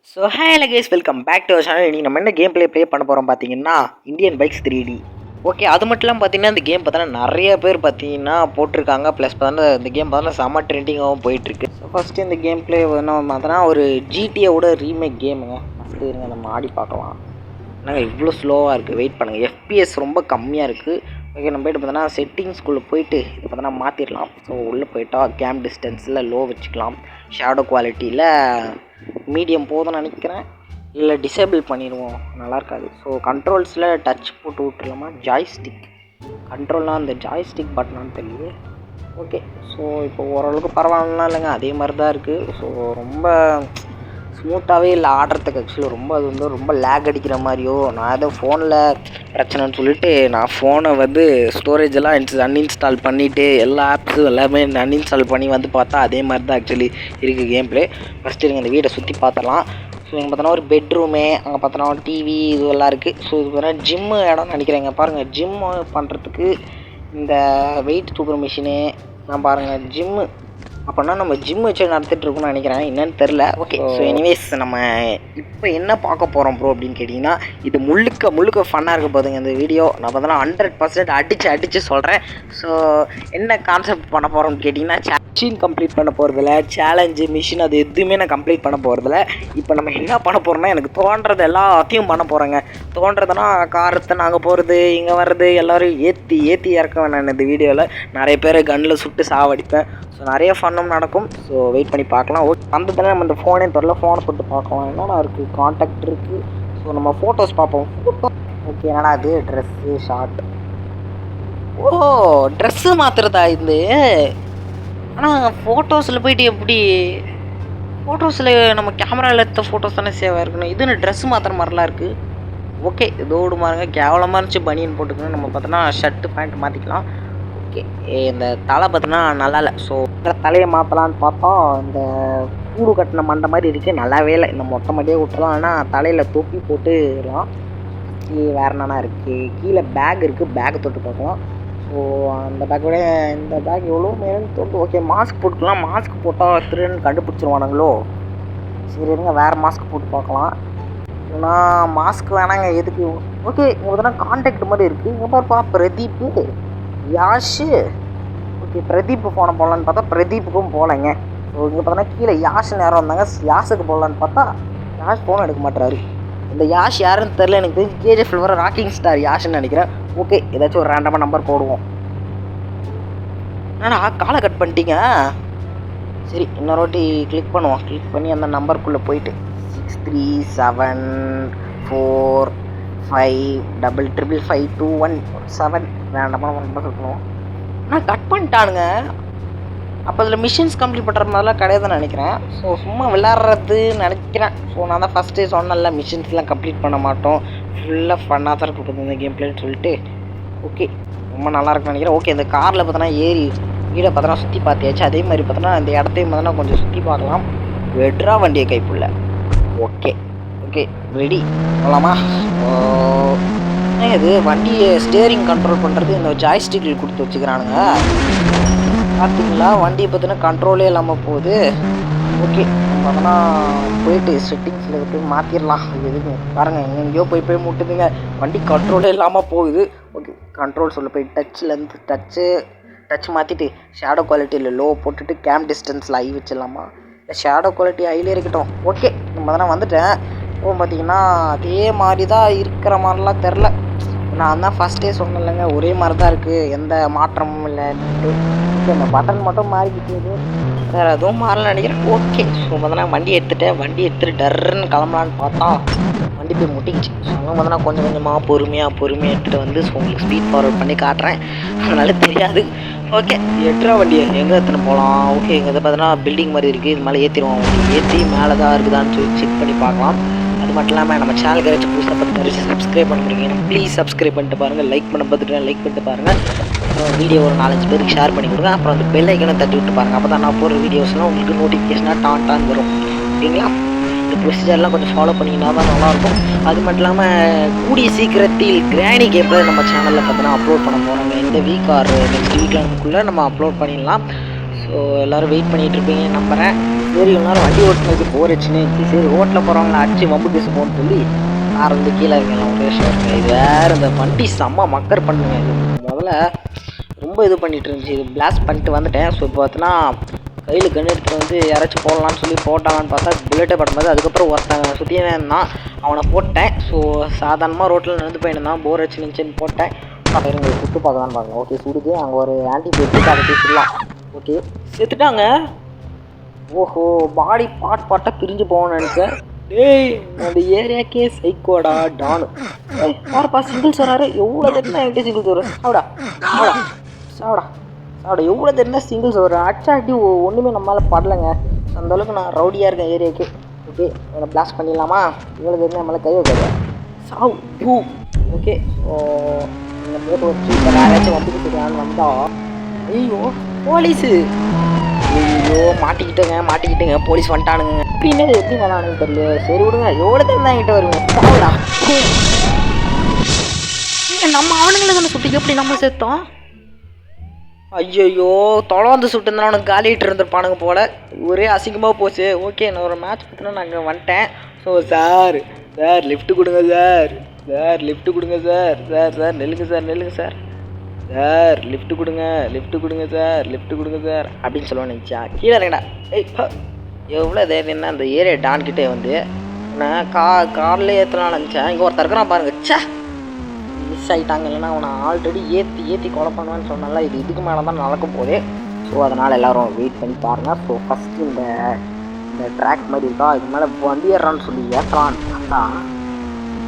So hello guys welcome back to our channel. இன்றைக்கி நம்ம என்ன கேம் ப்ளே பண்ண போகிறோம் பார்த்தீங்கன்னா இந்தியன் பைக்ஸ் 3D. ஓகே, அது மட்டும் இல்லாமல் பார்த்தீங்கன்னா இந்த கேம் பார்த்தோன்னா நிறைய பேர் பார்த்தீங்கன்னா போட்டிருக்காங்க. ப்ளஸ் பார்த்தோன்னா இந்த கேம் பார்த்தோன்னா செம்ம ட்ரெண்டிங்காகவும் போயிட்டுருக்கு. ஸோ ஃபஸ்ட்டு இந்த கேம் ப்ளே பார்த்தோன்னா ஒரு ஜிடிஏவோட ரீமேக் கேமுங்க. ஃபஸ்ட்டு இருங்க நம்ம ஆடி பார்க்கலாம். நாங்கள் இவ்வளோ ஸ்லோவாக இருக்குது, வெயிட் பண்ணுங்கள். எஃபிஎஸ் ரொம்ப கம்மியாக இருக்குது. ஓகே, நம்ம போய்ட்டு பார்த்தோன்னா செட்டிங்ஸ்குள்ளே போயிட்டு இது பார்த்தோன்னா மாற்றிடலாம். ஸோ உள்ளே போயிட்டால் கேம் டிஸ்டன்ஸில் லோ வச்சுக்கலாம். ஷேடோ குவாலிட்டியில் மீடியம் போதும்னு நினைக்கிறேன், இல்லை டிசேபிள் பண்ணிடுவோம், நல்லா இருக்காது. ஸோ கண்ட்ரோல்ஸில் டச் போட்டு விட்டுலாமா? ஜாய்ஸ்டிக் கண்ட்ரோல்னால் அந்த ஜாய்ஸ்டிக் பட்டனான்னு தெரியல. ஓகே, ஸோ இப்போ ஓரளவுக்கு பரவாயில்லாம் இல்லைங்க, அதே மாதிரி தான் இருக்குது. ஸோ ரொம்ப ஸ்மூத்தாகவே இல்லை ஆடுறதுக்கு. ஆக்சுவலி ரொம்ப அது வந்து ரொம்ப லேக் அடிக்கிற மாதிரியோ, நான் ஏதோ ஃபோனில் பிரச்சனைன்னு சொல்லிட்டு நான் ஃபோனை வந்து ஸ்டோரேஜ் எல்லாம் அன்இன்ஸ்டால் பண்ணிவிட்டு எல்லா ஆப்ஸும் எல்லாமே அன்இன்ஸ்டால் பண்ணி வந்து பார்த்தா அதே மாதிரி தான் ஆக்சுவலி இருக்குது கேம் ப்ளே. ஃபஸ்ட்டு நீங்கள் இந்த வீடை சுற்றி பார்த்துடலாம். ஸோ இங்கே பார்த்தோன்னா ஒரு பெட்ரூமு, அங்கே பார்த்தோன்னா ஒரு டிவி, இது எல்லாம் இருக்குது. ஸோ இது பார்த்தீங்கன்னா ஜிம்மு இடம்னு நினைக்கிறேங்க. பாருங்கள், ஜிம்மு பண்ணுறதுக்கு இந்த வெயிட் தூக்குற மிஷினு நான் பாருங்கள் ஜிம்மு அப்படின்னா நம்ம ஜிம் வச்சு நடத்திட்டுருக்கோம்னு நினைக்கிறேன், என்னன்னு தெரில. ஓகே, ஸோ எனிவேஸ் நம்ம இப்போ என்ன பார்க்க போகிறோம் ப்ரோ அப்படின்னு கேட்டிங்கன்னா, இது முழுக்க ஃபன்னாக இருக்க போதுங்க இந்த வீடியோ. நான் பார்த்தோன்னா 100% அடித்து சொல்கிறேன். ஸோ என்ன கான்செப்ட் பண்ண போகிறோம்னு கேட்டிங்கன்னா, மிஷின் கம்ப்ளீட் பண்ண போகிறதில்ல, சேலஞ்சு மிஷின் அது எதுவுமே நான் கம்ப்ளீட் பண்ண போகிறதில்ல. இப்போ நம்ம என்ன பண்ண போகிறோம்னா, எனக்கு தோன்றது எல்லாத்தையும் பண்ண போகிறேங்க. தோன்றதுன்னா காரத்தை நாங்கள் போகிறது, இங்கே வர்றது, எல்லோரும் ஏற்றி இறக்க வேணாம். இந்த வீடியோவில் நிறைய பேர் கன்னில் சுட்டு சாவடிப்பேன். ஸோ நிறைய ஃபன்னும் நடக்கும். ஸோ வெயிட் பண்ணி பார்க்கலாம். ஓகே, வந்ததுனா நம்ம இந்த ஃபோனே தெரில, ஃபோனை போட்டு பார்க்கலாம். என்னடா இருக்குது, கான்டாக்ட் இருக்குது. ஸோ நம்ம ஃபோட்டோஸ் பார்ப்போம். ஓகே, என்னடா அது ட்ரெஸ்ஸு ஷார்ட். ஓ, ட்ரெஸ்ஸு மாற்றுறதா இது? ஆனால் ஃபோட்டோஸில் போய்ட்டு எப்படி ஃபோட்டோஸில் நம்ம கேமராவில் எடுத்த ஃபோட்டோஸ் தானே சேவாக இருக்கணும். இதுன்னு ட்ரெஸ்ஸு மாற்றுற மாதிரிலாம் இருக்குது. ஓகே, இதோடு மாறுங்க, கேவலமாக இருந்துச்சு. பனியன் போட்டுக்கணும். நம்ம பார்த்தோன்னா ஷர்ட்டு பேண்ட் மாற்றிக்கலாம். ஓகே, இந்த தலை பார்த்தோன்னா நல்லா இல்லை. ஸோ தலையை மாற்றலான்னு பார்த்தா இந்த கூடு கட்டின மண்டை மாதிரி இருக்குது, நல்லாவே இல்லை. இந்த மொட்டை மடியே விட்டுலாம். ஆனால் தலையில் தொப்பி போட்டுலாம். வேறு என்னென்னா இருக்குது, கீழே பேக் இருக்குது, பேக்கை தொட்டு பார்க்கலாம். ஸோ அந்த பேக்கோட இந்த பேக் எவ்வளோ மேலும் தொட்டு. ஓகே, மாஸ்க் போட்டுக்கலாம். மாஸ்க் போட்டால் திருன்னு கண்டுபிடிச்சிருவானுங்களோ. சரி இருங்க, வேறு மாஸ்க் போட்டு பார்க்கலாம். ஏன்னா மாஸ்க் வேணாங்க, எதுக்கு? ஓகே, இங்கே பார்த்தோன்னா கான்டாக்ட் மாதிரி இருக்குது. இங்கே பாருப்பா, பிரதீப்பு, யாஷு. ஓகே, பிரதீப் ஃபோனை போடலான்னு பார்த்தா பிரதீப்புக்கும் போகலைங்க. ஸோ இங்கே பார்த்தோன்னா கீழே யாஷ் நேரம் வந்தாங்க. யாஷுக்கு போடலான்னு பார்த்தா யாஷ் ஃபோன் எடுக்க மாட்டுறாரு. இந்த யாஷ் யாருன்னு தெரில, எனக்கு தெரிஞ்சு கேஜிஎஃப்ல வர ராக்கிங் ஸ்டார் யாஷ்ன்னு நினைக்கிறேன். ஓகே, ஏதாச்சும் ஒரு ரேண்டமாக நம்பர் போடுவோம். ஆனால் காலை கட் பண்ணிட்டீங்க. சரி, இன்னொரு வாட்டி கிளிக் பண்ணுவோம். கிளிக் பண்ணி அந்த நம்பருக்குள்ளே போயிட்டு 6374555521 ரேண்டமாக நம்பர் சொல்லணும். ஆனால் கட் பண்ணிட்டானுங்க. அப்போ அதில் மிஷின்ஸ் கம்ப்ளீட் பண்ணுற மாதிரிலாம் கிடையாதுன்னு நினைக்கிறேன். ஸோ சும்மா விளாட்றதுன்னு நினைக்கிறேன். ஸோ நான் தான் ஃபஸ்ட்டு சொன்னல, மிஷின்ஸ்லாம் கம்ப்ளீட் பண்ண மாட்டோம், ஃபுல்லாக ஃபன்னாக தான் இருக்குது இந்த கேம் பிளேன்னு சொல்லிட்டு. ஓகே, ரொம்ப நல்லா இருக்குன்னு நினைக்கிறேன். ஓகே, இந்த காரில் பார்த்தோன்னா ஏறி வீடை பார்த்தோன்னா சுற்றி பார்த்தியாச்சு. அதே மாதிரி பார்த்தோன்னா இந்த இடத்தையும் பார்த்தோன்னா கொஞ்சம் சுற்றி பார்க்கலாம். வெட்ரா வண்டியை கைப்புள்ள. ஓகே ஓகே, ரெடி போகலாமா? இது வண்டியை ஸ்டேரிங் கண்ட்ரோல் பண்ணுறது இந்த ஜாய்ஸ்டிக்கில் கொடுத்து வச்சுக்கிறானுங்க. பார்த்தீங்களா, வண்டியை பார்த்தீங்கன்னா கண்ட்ரோலே இல்லாமல் போகுது. ஓகே, நம்ம அதெல்லாம் போயிட்டு செட்டிங்ஸில் போய் மாற்றிடலாம். எதுக்கு பாருங்கள், எங்கேயோ போய் முட்டுதுங்க, வண்டி கண்ட்ரோலே இல்லாமல் போகுது. ஓகே, கண்ட்ரோல் சொல்ல போய் டச்சிலேருந்து டச் மாற்றிட்டு ஷேடோ குவாலிட்டியில் லோ போட்டுட்டு கேம் டிஸ்டன்ஸில் ஐ வச்சிடலாமா? இல்லை ஷேடோ குவாலிட்டி ஐலே இருக்கட்டும். ஓகே, நம்ம அதெல்லாம் வந்துட்டேன். இப்போ பார்த்தீங்கன்னா அதே மாதிரி தான் இருக்கிற மாதிரிலாம் தெரில. நான் தான் ஃபஸ்ட்டே சொன்னேன்லங்க, ஒரே மாதிரி தான் இருக்குது, எந்த மாற்றமும் இல்லைன்ட்டு. இந்த பட்டன் மட்டும் மாறிக்கிட்டு வேறு எதுவும் மாறல நினைக்கிறேன். ஓகே, ஸோ பார்த்தோன்னா வண்டி எடுத்துகிட்டு டர்ன்னு கிளம்பலான்னு பார்த்தா வண்டி போய் முட்டிக்கிச்சு. ஸோ அங்கே பார்த்தோன்னா கொஞ்சம் கொஞ்சமாக பொறுமையாக எடுத்துகிட்டு வந்து ஸோ உங்களுக்கு ஸ்பீட் ஃபார்வர்ட் பண்ணி காட்டுறேன், அதனால தெரியாது. ஓகே, எட்ரா வண்டியை எங்கே எடுத்துன்னு போகலாம்? ஓகே, இங்கே பார்த்தோன்னா பில்டிங் மாதிரி இருக்குது, இது மேலே ஏற்றிடுவோம். ஏற்றி மேலே தான் இருக்குதான்னு சொல்லி செக் பண்ணி பார்க்கலாம். அது மட்டும் இல்லாமல் நம்ம சேனலுக்கு ஏதாச்சும் புதுசாக பார்த்து சப்ஸ்கிரைப் பண்ணுறீங்கன்னா ப்ளீஸ் சப்ஸ்கிரைப் பண்ணிட்டு பாருங்கள். லைக் பண்ண பார்த்துட்டு லைக் பண்ணிட்டு பாருங்கள். அப்புறம் வீடியோ ஒரு 4-5 பேருக்கு ஷேர் பண்ணி கொடுங்க. அப்புறம் அந்த பெல் ஐக்கனை தட்டி விட்டு பாருங்கள். அப்போ தான் நான் போடுற வீடியோஸ்லாம் உங்களுக்கு நோட்டிஃபிகேஷனாக டான் வரும். ஓகேங்களா? இந்த ப்ரொசீஜர்லாம் கொஞ்சம் ஃபாலோ பண்ணிங்கன்னா தான் நல்லாயிருக்கும். அது மட்டும் இல்லாமல் கூடிய சீக்கிரத்தில் கிராணி கேம்ல நம்ம சேனலில் பார்த்தீங்கன்னா அப்லோட் பண்ண போகிறாங்க. இந்த வீக் ஆர் நெக்ஸ்ட் வீக்கில் நம்ம அப்லோட் பண்ணிடலாம். ஸோ எல்லோரும் வெயிட் பண்ணிகிட்டு இருப்பீங்க நம்புகிறேன். சரி இவ்வளோ நேரம் வண்டி ஓட்டுனதுக்கு போர் வச்சுன்னு சரி ரோட்டில் போகிறவங்கள அடிச்சு வம்பு பேச போகணும்னு சொல்லி கார் வந்து கீழே இருக்கலாம் ஒரே ஷோருங்க. இது வேறு இந்த வண்டி செம்ம மக்கர் பண்ணுங்க. இது முதல்ல ரொம்ப இது பண்ணிகிட்டு இருந்துச்சு. இது பிளாஸ்ட் பண்ணிட்டு வந்துட்டேன். ஸோ இப்போ பார்த்தீங்கன்னா கையில் கன்று எடுத்துகிட்டு வந்து யாராச்சும் போடலான்னு சொல்லி போட்டாங்கன்னு பார்த்தா புல்லட்டே படும்போது அதுக்கப்புறம் ஒருத்தங்க சுற்றியே இருந்தான், அவனை போட்டேன். ஸோ சாதாரணமாக ரோட்டில் நடந்து போயிருந்தான், போர் வச்சு நினச்சின்னு போட்டேன். இருங்க சுட்டு பார்க்கலான்னு பாருங்க. ஓகே சுடுது, அங்கே ஒரு ஆன்டி போயிட்டு அதை பேசிடலாம். ஓகே செத்துட்டாங்க. ஓஹோ பாடி பாட்டாக பிரிஞ்சு போகணும்னு நினைச்சேன். டேய் அந்த ஏரியாக்கே சைக்கோடா டானு. யாருப்பா சிங்கிள்ஸ் வராரு? எவ்வளோ தெரியுமா என்கிட்ட சிங்கிள்ஸ் வரும்? சாப்பிடா சாப்பிடா சாப்பிடா சாப்பிடா எவ்வளோ தெரியுமா சிங்கிள்ஸ் வரும்? அச்சாட்டி ஒன்றுமே நம்மளால் படலைங்க. அந்தளவுக்கு நான் ரவுடியாக இருக்கேன் ஏரியாவுக்கு. ஓகே இவனை பிளாஸ்ட் பண்ணிடலாமா? இவ்வளோ தெரியுமா நம்மளால் கை வைக்காது. சாவு பூ. ஓகே ஸோ இந்த போட்டு வச்சு இப்போ யாராச்சும் வம்புக்கு செய்யலான்னு வந்தால் ஐயோ போலீஸு. ஐயோ மாட்டிக்கிட்டுங்க போலீஸ் வந்துட்டானுங்க. எப்படின்னா எப்படி வேணானுங்க தெரியல. சரி விடுங்க எவ்வளோ தான் என்கிட்ட வருவீங்க. சாவுடா. நம்ம அவனுங்களை தானே சுட்டிக்கு எப்படி நம்ம சேர்த்தோம்? ஐயோ தொலைந்து சுட்டுருந்தா அவனுக்கு காலிட்டு இருந்திருப்பானுங்க போல். ஒரே அசிங்கமாக போச்சு. ஓகே நான் ஒரு மேட்ச் பார்த்தினா நான் அங்கே வந்துட்டேன். ஸோ சார் லிஃப்ட்டு கொடுங்க சார் லிஃப்ட்டு கொடுங்க சார் நெல்லுங்க சார் சார் லிஃப்ட்டு கொடுங்க சார் அப்படின்னு சொல்லுவான்னு நினச்சா. கீழே இருக்கடா. எவ்வளோ தைரியம்னா அந்த ஏரியா டான்கிட்டே வந்து நான் காரில் ஏற்றலாம்னு நினச்சேன். இங்கே ஒருத்தர் இருக்கிறான் பாருங்க. சே மிஸ் ஆகிட்டாங்க. இல்லைன்னா அவனை ஆல்ரெடி ஏற்றி கொலை பண்ணுவான்னு சொன்னால இதுக்கு மேலே தான் நடக்க போதே. ஸோ அதனால் எல்லோரும் வெயிட் பண்ணி பாருங்கள். ஸோ ஃபஸ்ட்டு இந்த ட்ராக் மாதிரி இருக்கா, இது மேலே வண்டி ஏறான்னு சொல்லி ஏற்றலான்னு பார்த்தா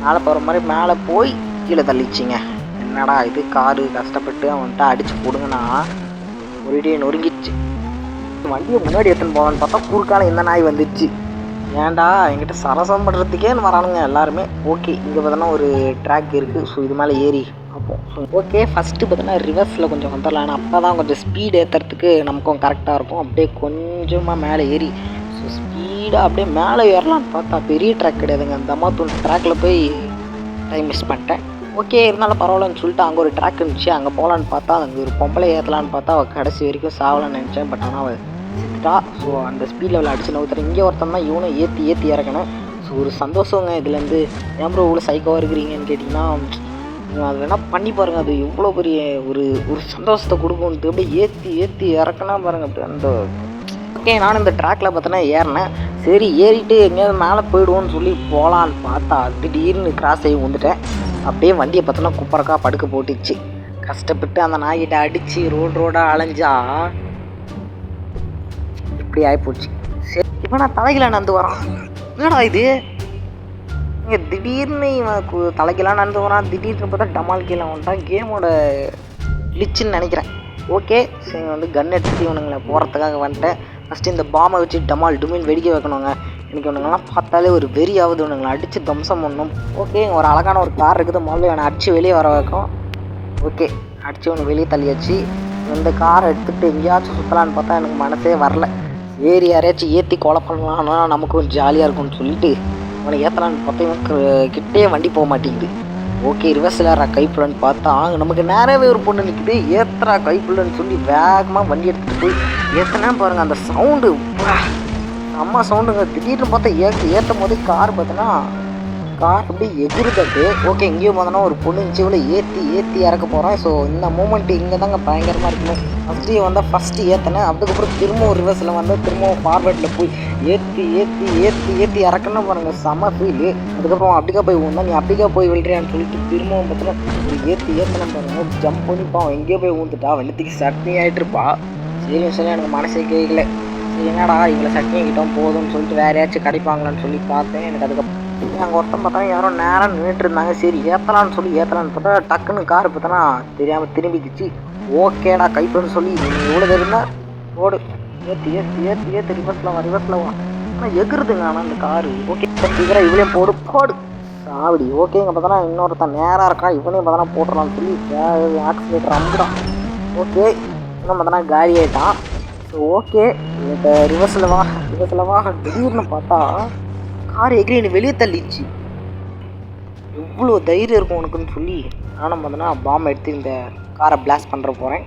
மேலே போகிற மாதிரி மேலே போய் கீழே தள்ளிச்சிங்க. என்னடா இது காரு கஷ்டப்பட்டு அவன்கிட்ட அடித்து போடுங்கன்னா ஒரே நொறுங்கிடுச்சு. வண்டியை முன்னாடி எடுத்துன்னு போகலான்னு பார்த்தா குறுக்கால இந்த நாய் வந்துடுச்சு. ஏன்டா என்கிட்ட சரசம் பண்ணுறதுக்கேன்னு வரானுங்க எல்லாருமே. ஓகே இங்கே பார்த்தோன்னா ஒரு ட்ராக் இருக்குது. ஸோ இது மேலே ஏறி பார்ப்போம். ஓகே ஃபஸ்ட்டு பார்த்தோன்னா ரிவர்ஸில் கொஞ்சம் வந்துடலாம். அப்போ தான் கொஞ்சம் ஸ்பீடு ஏற்றுறதுக்கு நமக்கும் கரெக்டாக இருக்கும். அப்படியே கொஞ்சமாக மேலே ஏறி ஸோ ஸ்பீடாக அப்படியே மேலே ஏறலான்னு பார்த்தா பெரிய ட்ராக் கிடையாதுங்க. அந்த அம்மா ட்ராக்கில் போய் டைம் மிஸ் பண்ணிட்டேன். ஓகே இருந்தாலும் பரவாயில்லன்னு சொல்லிட்டு அங்கே ஒரு ட்ராக் இருந்துச்சு, அங்கே போகலான்னு பார்த்தா அங்கே ஒரு பொம்பளை ஏற்றலான்னு பார்த்தா அவள் கடைசி வரைக்கும் சாவலான்னு நினச்சேன். பட் ஆனால் அவள் செத்துட்டா. ஸோ அந்த ஸ்பீட் லெவலில் அடிச்சு நவுத்துறேன். இங்கே ஒருத்தன் தான் இவனை ஏற்றி இறக்கணும். ஸோ ஒரு சந்தோஷங்க இதுலேருந்து. ஏன் ப்ரோ இவ்வளோ சைக்கோவாக இருக்கிறீங்கன்னு கேட்டிங்கன்னா அது வேணால் பண்ணி பாருங்கள். அது எவ்வளோ பெரிய ஒரு சந்தோஷத்தை கொடுக்கும்ட்டு அப்படியே ஏற்றி இறக்குனா பாருங்கள் அப்படி அந்த. ஓகே நானும் இந்த ட்ராக்கில் பார்த்தோன்னா ஏறினேன். சரி ஏறிட்டு எங்கேயாவது மேலே போயிடுவோன்னு சொல்லி போகலான்னு பார்த்தா திடீர்னு கிராஸ் ஆகி வந்துட்டேன். அப்படியே வண்டியை பார்த்தோன்னா குப்பரக்கா படுக்க போட்டுச்சு. கஷ்டப்பட்டு அந்த நாய்கிட்ட அடித்து ரோடாக அலைஞ்சா இப்படி ஆகிப்போச்சு. சரி இப்போ நான் தலைகீழ நடந்து வரான். என்னடா இது இங்கே திடீர்னு இவன் தலைகீழாக நடந்து வரான். திடீர்னு பார்த்தா டமால் கீழே வந்துட்டான். கேமோட லிச்சுன்னு நினைக்கிறேன். ஓகே சரி வந்து கன் எடுத்துட்டு இவனுங்களை போகிறதுக்காக வந்துட்டேன். ஃபஸ்ட்டு இந்த பாமை வச்சு டமால் டுமின் வெடிக்க வைக்கணுங்க. எனக்கு இவனுங்கெல்லாம் பார்த்தாலே ஒரு வெறி ஆகுது. இவனுங்களை அடித்து தம்சம் பண்ணணும். ஓகே இங்கே ஒரு அழகான ஒரு கார் இருக்குது. முதல்ல இவனை அடித்து வெளியே வர வைக்கும். ஓகே அடித்து இவனை வெளியே தள்ளியாச்சு. இந்த காரை எடுத்துகிட்டு எங்கேயாச்சும் சுற்றலான்னு பார்த்தா எனக்கு மனசே வரல. சரி யாரையாச்சும் ஏற்றி கொலை பண்ணலான்னா நமக்கு கொஞ்சம் ஜாலியாக இருக்கும்னு சொல்லிட்டு இவனை ஏற்றலான்னு பார்த்தா இவனுக்கு கிட்டே வண்டி போக மாட்டேங்குது. ஓகே ரிவர்ஸில் ஏறா கைப்புலன்னு பார்த்தா அங்கே நமக்கு நேரவே ஒரு பொண்ணு நிற்குது. ஏற்றுறா கைப்புலன்னு சொல்லி வேகமாக வண்டி எடுத்துகிட்டு போய் ஏற்றினா பாருங்கள் அந்த சவுண்டு அம்மா சவுண்டுங்க. திடீர்னு பார்த்தா ஏற்றும் போதே கார் பார்த்தோன்னா கார் அப்படியே எகிருதட்டு. ஓகே இங்கேயும் பார்த்தோன்னா ஒரு பொண்ணு இவ்வளோ ஏற்றி இறக்க போகிறேன். ஸோ இந்த மூமெண்ட்டு இங்கே தாங்க பயங்கரமாக இருக்கணும். ஃபஸ்ட்டு வந்தால் ஃபஸ்ட்டு ஏற்றினேன். அதுக்கப்புறம் திரும்பவும் ரிவர்ஸில் வந்தால் திரும்பவும் ஃபார்வேர்டில் போய் ஏற்றி இறக்கணும் பாருங்கள் செம்ம ஃபீலு. அதுக்கப்புறம் அப்படிக்கா போய் ஊந்தா நீ அப்படிக்கா போய் விழுறியான்னு சொல்லிட்டு திரும்பவும் பார்த்தோன்னா ஏற்றினேன் பாருங்கள். ஜம்ப் பண்ணிப்பான் எங்கேயோ போய் ஊந்துட்டா. வெள்ளத்துக்கு சட்னி ஆகிட்டுருப்பா. சரி எனக்கு மனசே கேட்கல. சரி என்னடா இவ்வளோ சட்னி கிட்டோம் போதும்னு சொல்லிட்டு வேறு யாச்சும் கிடைப்பாங்களான்னு சொல்லி பார்த்தேன். எனக்கு அதுக்கப்புறம் அங்கே ஒருத்தன் பார்த்தா யாரும் நேரம் நின்றுட்டு இருந்தாங்க. சரி ஏற்றலான்னு பார்த்தா டக்குன்னு கார் பார்த்தோன்னா தெரியாமல் திரும்பிக்கிச்சு. ஓகேடா கைப்பன்னு சொல்லி எவ்வளோ தெரியுமா ரோடு ஏற்றி ரிவர்ஸில் வா. ஆனால் எகுறுதுங்க ஆனால் அந்த காரு. ஓகே சீக்கிரம் இவளையும் போடு சாவடி. ஓகே இங்கே பார்த்தோன்னா இன்னொருத்தன் நேராக இருக்கான். இவனையும் பார்த்தோன்னா போட்டுடலான்னு சொல்லி ஆக்சிலேட்டர் அமுக்குறான். ஓகே இன்னும் பார்த்தோன்னா காலி ஆகிட்டான். ஸோ ஓகே இப்போ ரிவர்ஸில் வா. திடீர்னு பார்த்தா கார் எகிரி வெளியே தள்ளிச்சு. எவ்வளோ தைரியம் இருக்கும் உனக்குன்னு சொல்லி நானும் பார்த்தோன்னா பாம்பை எடுத்து இந்த காரை பிளாஸ்ட் பண்ணுற போகிறேன்.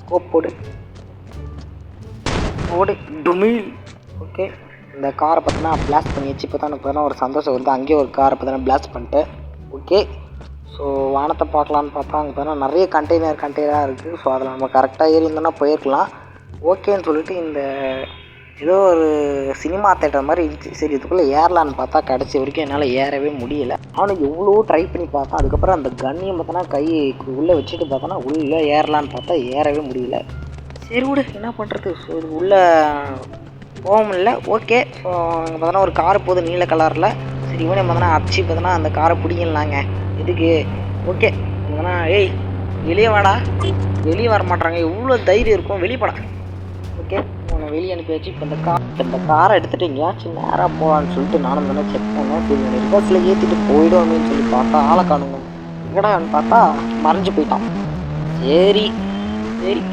ஸ்கோப் போடு டுமில். ஓகே இந்த காரை பார்த்தீங்கன்னா பிளாஸ்ட் பண்ணி வச்சு இப்போ தான் எனக்கு பார்த்தீங்கன்னா ஒரு சந்தோஷம் வருது. அங்கேயே ஒரு காரை பார்த்தீங்கன்னா பிளாஸ்ட் பண்ணிட்டேன். ஓகே, ஸோ வானத்தை பார்க்கலான்னு பார்த்தா அங்கே பார்த்தீங்கன்னா நிறைய கண்டெய்னராக இருக்குது. ஸோ அதில் நம்ம கரெக்டாக ஏறி இருந்தோன்னா போயிருக்கலாம். ஓகேன்னு சொல்லிட்டு இந்த ஏதோ ஒரு சினிமா தேட்டர் மாதிரி இருந்துச்சு. சரி இதுக்குள்ளே ஏறலான்னு பார்த்தா கடைசி வரைக்கும் என்னால் ஏறவே முடியலை. அவனுக்கு எவ்வளோ ட்ரை பண்ணி பார்த்தா. அதுக்கப்புறம் அந்த கன்னியை பார்த்தோன்னா கை உள்ளே வச்சுட்டு பார்த்தோன்னா உள்ளே ஏறலான்னு பார்த்தா ஏறவே முடியல. சரி விடு, என்ன பண்ணுறது. ஸோ இது உள்ளே போக முடியல. ஓகே, ஸோ அங்கே பார்த்தோன்னா ஒரு கார் போகுது நீல கலரில். சரி இவனே பார்த்தோன்னா அடிச்சு பார்த்தோன்னா அந்த காரை பிடிக்கலாங்க. இதுக்கு ஓகே பார்த்தோன்னா ஏய் வெளியே வாடா, வெளியே வர மாட்டாங்க. எவ்வளோ தைரியம் இருக்கும், வெளியே போடா. ஓகே, உன்னை வெளியே அனுப்பி வச்சு இப்போ இந்த காரை எடுத்துகிட்டு எங்கேயாச்சும் நேராக போகலான்னு சொல்லிட்டு நானும் தானே செக் பண்ணேன். சரி ரிவர்ஸில் ஏற்றிட்டு போயிடும் அப்படின்னு சொல்லி பார்த்தா ஆளை காணுங்க. எங்கடான்னு பார்த்தா மறைஞ்சு போயிட்டான். சரி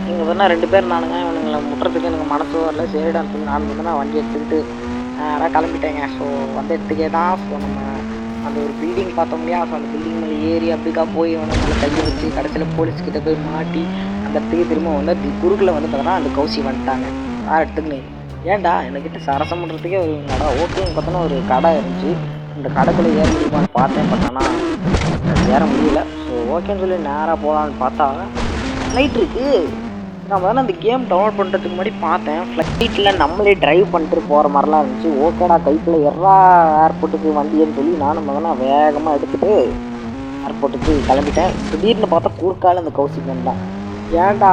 இங்கே வந்து 2 பேர் நானுங்க. இவனுங்களை முட்டுறதுக்கு எனக்கு மனசு வரல. சரிடான்னு சொல்லி நான் வந்து வண்டி எடுத்துக்கிட்டு நேராக கிளம்பிட்டேங்க. ஸோ வந்த இடத்துக்கே தான். ஸோ நம்ம அந்த ஒரு பில்டிங் பார்த்தோம் இல்லையா, ஸோ அந்த பில்டிங் மேலே ஏறி அப்படிக்கா போய் அவனை கையை வச்சு கடைசியில் போலீஸ்கிட்ட போய் மாட்டி அந்த இடத்துக்கு திரும்ப வந்து குறுக்கில் வந்து பார்த்தோன்னா அந்த கௌசி வந்துட்டாங்க. கார் எடுத்துக்கினு ஏன்டா என்கிட்ட சரசம் பண்ணுறதுக்கே ஒரு கடை. ஓகேன்னு பார்த்தோன்னா ஒரு கடை இருந்துச்சு. அந்த கடைக்குள்ளே ஏற முடியுமான்னு பார்த்தேன். பட் ஆனால் ஏற முடியல. ஸோ ஓகேன்னு சொல்லி நேராக போகலான்னு பார்த்தா ஃப்ளைட் இருக்குது. நான் தானே அந்த கேம் டவுன்லோட் பண்ணுறதுக்கு முன்னாடி பார்த்தேன். ஃப்ளைட்டில் நம்மளே ட்ரைவ் பண்ணிட்டு போகிற மாதிரிலாம் இருந்துச்சு. ஓகேடா கைப்பில் எறா ஏர்போர்ட்டுக்கு வண்டின்னு சொல்லி நானும் பார்த்தோன்னா வேகமாக எடுத்துகிட்டு ஏர்போர்ட்டுக்கு கிளம்பிட்டேன். திடீர்னு பார்த்தா குறுக்கால அந்த கௌசிக் வந்தான். ஏன்டா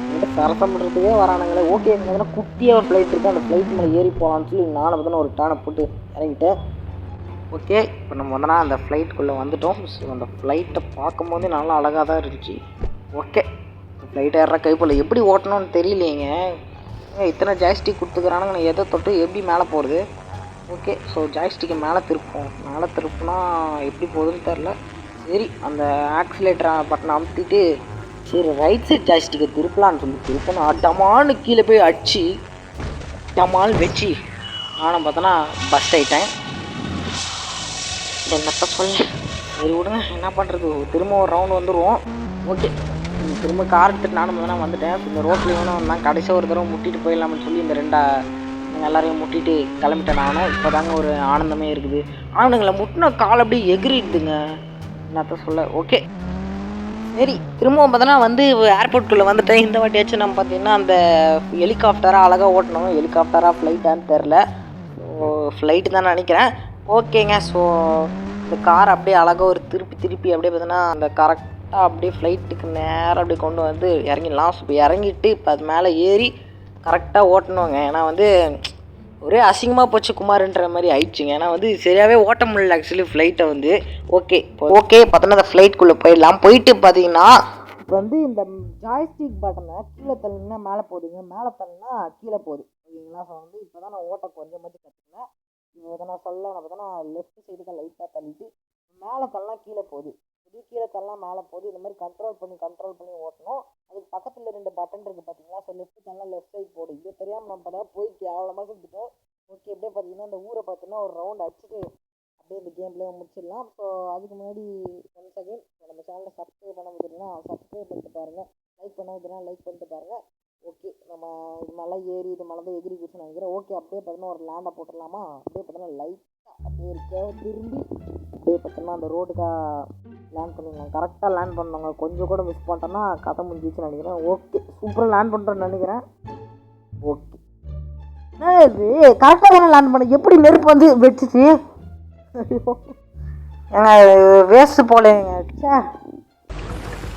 என்கிட்ட சரசம் பண்ணுறதுக்கே வரானுங்களே. ஓகே எங்கன்னா குட்டியாக ஒரு ஃப்ளைட் இருக்குது, அந்த ஃப்ளைட் மேலே ஏறி போகலான்னு சொல்லி நானும் பார்த்தோன்னா ஒரு டேனை போட்டு இறங்கிட்டேன். ஓகே, இப்போ நம்ம வந்தோன்னா அந்த ஃப்ளைட்டுக்குள்ளே வந்துட்டோம். ஸோ அந்த ஃப்ளைட்டை பார்க்கும்போது நல்லா அழகாக தான் இருந்துச்சு. ஓகே, ஃப்ளைட் ஏறுற கைப்பில் எப்படி ஓட்டணும்னு தெரியலைங்க. இத்தனை ஜாய்ஸ்டிக் கொடுத்துக்கிறானுங்க. நான் எதை தொட்டு எப்படி மேலே போகிறது. ஓகே, ஸோ ஜாய்ஸ்டிக்கை மேலே திருப்புனா எப்படி போகுதுன்னு தெரில. சரி அந்த ஆக்சிலேட்டர் பட்டனை அமுத்திட்டு சரி ரைட் சைட் ஜாய்ஸ்டிக்கை திருப்பலான்னு சொல்லி திருப்பணும். டமான்னு கீழே போய் அடிச்சு டமால் வச்சு நானும் பார்த்தோன்னா பஸ்ட் ஆகிட்டேன். என்னப்போ சொல்ல. சரி விடுங்க, என்ன பண்ணுறது. திரும்ப ஒரு ரவுண்டு வந்துடுவோம். ஓகே, திரும்ப கார் எடுத்துகிட்டு நானும் பார்த்தோன்னா வந்துட்டேன். இந்த ரோட்டில் வேணும் வந்தேன். கடைசியாக ஒரு தடவை முட்டிட்டு போயிடலாம்னு சொல்லி இந்த எல்லாரையும் முட்டிட்டு கிளம்பிட்டேன். நானும் இப்போ தாங்க ஒரு ஆனந்தமே இருக்குது. ஆனந்தங்களை முட்டின கால் அப்படியே எகிரிடுதுங்க. என்னத்த சொல்ல. ஓகே சரி திரும்பவும் பார்த்தோன்னா வந்து ஏர்போர்ட்டுக்குள்ளே வந்துட்டேன். இந்த வாட்டியாச்சும் நம்ம பார்த்தீங்கன்னா அந்த ஹெலிகாப்டராக அழகாக ஓட்டணும். ஹெலிகாப்டராக ஃப்ளைட்டான்னு தெரில. ஸோ ஃப்ளைட்டு தான் நினைக்கிறேன். ஓகேங்க, ஸோ இந்த கார் அப்படியே அழகாக ஒரு திருப்பி அப்படியே பார்த்தீங்கன்னா அந்த கரெக்டாக அப்படியே ஃப்ளைட்டுக்கு நேராக அப்படியே கொண்டு வந்து இறங்கிடலாம். ஸோ இப்போ இறங்கிட்டு இப்போ அது மேலே ஏறி கரெக்டாக ஓட்டணுங்க. ஏன்னா வந்து ஒரே அசிங்கமாக போச்சு குமார்ன்ற மாதிரி ஆயிடுச்சுங்க. ஏன்னா வந்து சரியாகவே ஓட்ட முடியல ஆக்சுவலி ஃப்ளைட்டை வந்து. ஓகே பார்த்தோன்னா அந்த ஃப்ளைட்டுக்குள்ளே போயிடலாம். போயிட்டு பார்த்தீங்கன்னா இப்போ வந்து இந்த ஜாய்ஸ்டிக் பட்டனை கீழே தள்ளினா மேலே போகுதுங்க, மேலே தள்ளினா கீழே போகுது. ஓகேங்களா. ஸோ வந்து இப்போ தான் நான் ஓட்ட கொஞ்சம் மட்டும் கற்றுக்கினேன். இதை நான் பார்த்தோன்னா லெஃப்ட் சைடு தான் லைட்டாக தள்ளிட்டு மேலே தள்ளலாம் கீழே போகுது, கீழே தள்ளலாம் மேலே போகுது. இந்த மாதிரி கண்ட்ரோல் பண்ணி ஓட்டணும். அதுக்கு பக்கத்தில் 2 பட்டன் இருக்குது பார்த்தீங்களா. ஸோ லெஃப்ட் தள்ளலாம் லெஃப்ட் சைடு போடும். இது தெரியாமல் நம்ம பார்த்தா போய் கேவலமாக செஞ்சுட்டோம். ஓகே, அப்படியே பார்த்தீங்கன்னா இந்த ஊரை பார்த்தீங்கன்னா ஒரு ரவுண்ட் அடிச்சுட்டு அப்படியே இந்த கேம்லேயே முடிச்சிடலாம். ஸோ அதுக்கு முன்னாடி ஒன்ஸ் அகைன் நம்ம சேனலை சப்ஸ்கிரைப் பண்ண முடியுதுன்னா சப்ஸ்கிரைப் பண்ணிட்டு பாருங்கள், லைக் பண்ண முடியுதுன்னா லைக் பண்ணிட்டு பாருங்கள். ஓகே, நம்ம இது மலை ஏறி இது மலை தான் எகிரி போச்சுன்னு நினைக்கிறேன். ஓகே, அப்படியே பார்த்தீங்கன்னா ஒரு லேண்டை போட்டுடலாமா. அப்படியே பார்த்தீங்கன்னா லைட்டாக அப்படியே இருக்க திரும்பி அப்படியே பார்த்தோம்னா அந்த ரோடுக்காக லேண்ட் பண்ணிடலாம். கரெக்டாக லேண்ட் பண்ணவங்க கொஞ்சம் கூட மிஸ் பண்ணிட்டோன்னா கதை முடிஞ்சிச்சுன்னு நினைக்கிறேன். ஓகே, சூப்பராக லேண்ட் பண்ணுறேன்னு நினைக்கிறேன். ஓகே, இது கரெக்டாக தானே லேண்ட் பண்ண. எப்படி நெருப்பு வந்து வச்சுச்சு வேஸ்ட் போலேங்க.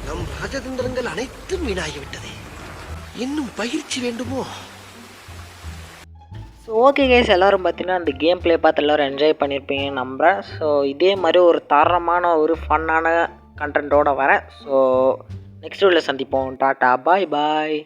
நம் ராஜதந்திரங்கள் அனைத்தும் வீணாகிவிட்டது. இன்னும் பயிற்சி வேண்டுமோ? ஸோ ஓகே கைஸ், எல்லோரும் பார்த்தீங்கன்னா அந்த கேம் ப்ளே பார்த்து எல்லோரும் என்ஜாய் பண்ணியிருப்பீங்க நம்புகிறேன். ஸோ இதே மாதிரி ஒரு தரமான ஒரு ஃபன்னான கண்டென்ட்டோடு வரேன். ஸோ நெக்ஸ்ட் வீடியோவில் சந்திப்போம். டாட்டா, பாய் பாய்.